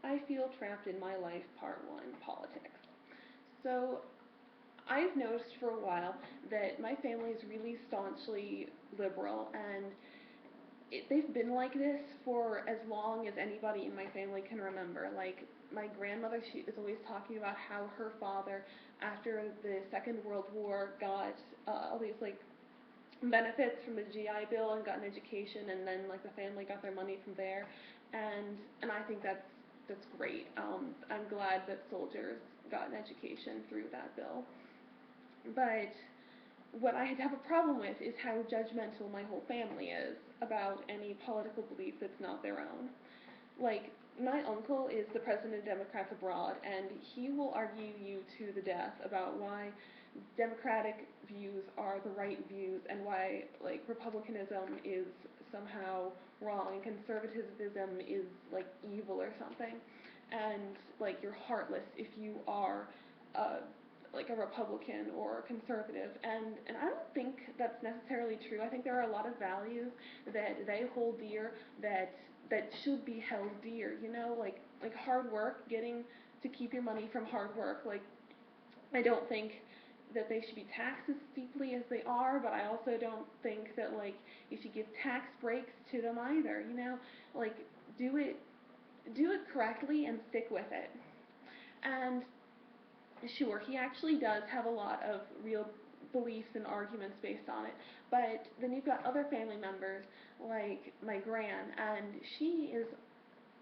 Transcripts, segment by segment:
I feel trapped in my life, part one, politics. So I've noticed for a while that my family is really staunchly liberal, and they've been like this for as long as anybody in my family can remember. Like, my grandmother, she is always talking about how her father, after the Second World War, got all these like benefits from the GI Bill and got an education, and then like the family got their money from there, and I think that's great. I'm glad that soldiers got an education through that bill. But what I have a problem with is how judgmental my whole family is about any political belief that's not their own. Like, my uncle is the president of Democrats Abroad, and he will argue you to the death about why Democratic views are the right views and why, like, Republicanism is somehow wrong and conservatism is, like, evil or something. And, like, you're heartless if you are uh, like a Republican or a conservative, and I don't think that's necessarily true. I think there are a lot of values that they hold dear that should be held dear. You know, like hard work, getting to keep your money from hard work. Like, I don't think that they should be taxed as steeply as they are, but I also don't think that like you should give tax breaks to them either. You know, like do it do it correctly and stick with it. And sure, he actually does have a lot of real beliefs and arguments based on it. But then you've got other family members, like my gran, and she is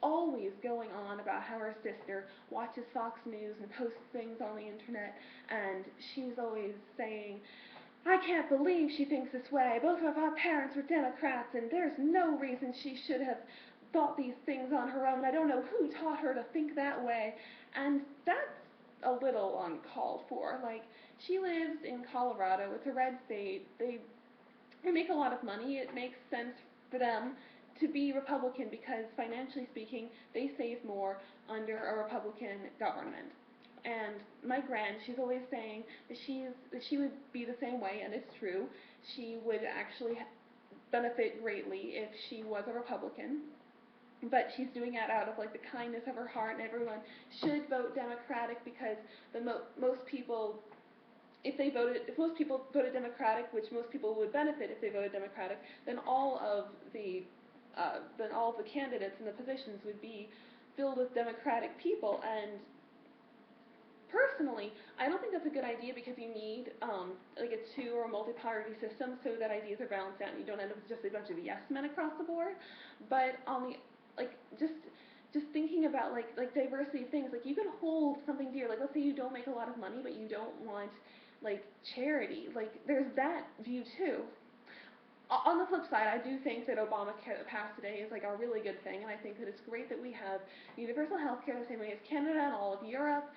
always going on about how her sister watches Fox News and posts things on the internet, and she's always saying, I can't believe she thinks this way. Both of our parents were Democrats, and there's no reason she should have thought these things on her own. I don't know who taught her to think that way. And that's a little uncalled for. Like, she lives in Colorado. It's a red state. They make a lot of money. It makes sense for them to be Republican because, financially speaking, they save more under a Republican government. And my gran, she's always saying that she would be the same way, and it's true. She would actually benefit greatly if she was a Republican, but she's doing that out of like the kindness of her heart, and everyone should vote Democratic because most people, if most people voted Democratic, which most people would benefit if they voted Democratic, then all of the candidates and the positions would be filled with Democratic people. And personally, I don't think that's a good idea because you need like a two or multi-party system so that ideas are balanced out and you don't end up with just a bunch of yes men across the board. But on the like just thinking about like diversity of things, like you can hold something dear. Like, let's say you don't make a lot of money, but you don't want like charity. Like, there's that view too. On the flip side, I do think that Obamacare passed today is like a really good thing, and I think that it's great that we have universal health care the same way as Canada and all of Europe,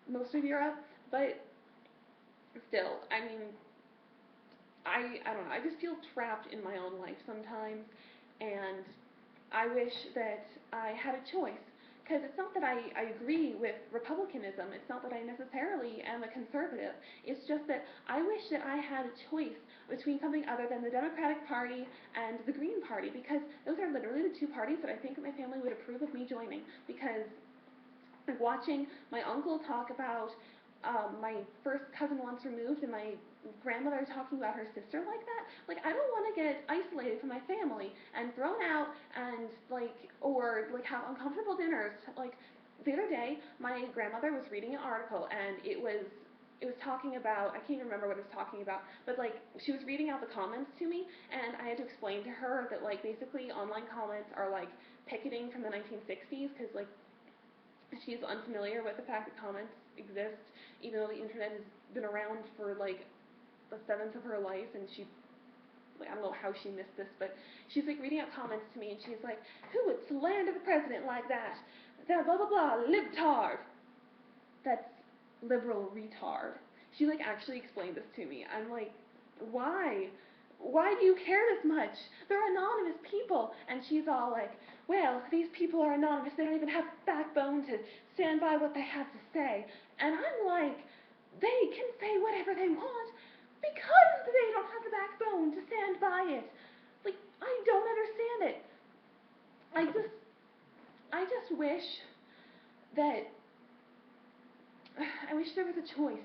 most of Europe. But still, I mean, I don't know. I just feel trapped in my own life sometimes, and I wish that I had a choice. Because it's not that I agree with Republicanism. It's not that I necessarily am a conservative. It's just that I wish that I had a choice between something other than the Democratic Party and the Green Party, because those are literally the two parties that I think that my family would approve of me joining. Because like watching my uncle talk about my first cousin once removed and my grandmother talking about her sister like that, like I don't want to get isolated from my family and thrown out and or like have uncomfortable dinners. Like the other day, my grandmother was reading an article and it was talking about, I can't remember what it was talking about, but like she was reading out the comments to me, and I had to explain to her that like basically online comments are like picketing from the 1960s, because like she's unfamiliar with the fact that comments exist, even though the internet has been around for like a seventh of her life, and she, like, I don't know how she missed this, but she's like reading out comments to me, and she's like, "Who would slander the president like that? That blah blah blah, libtard." That's liberal retard. She like actually explained this to me. I'm like, why? Why do you care this much? They're anonymous people. And she's all like, well, these people are anonymous. They don't even have the backbone to stand by what they have to say. And I'm like, they can say whatever they want because they don't have the backbone to stand by it. Like, I don't understand it. I just, I just wish that I wish there was a choice,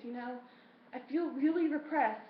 I feel really repressed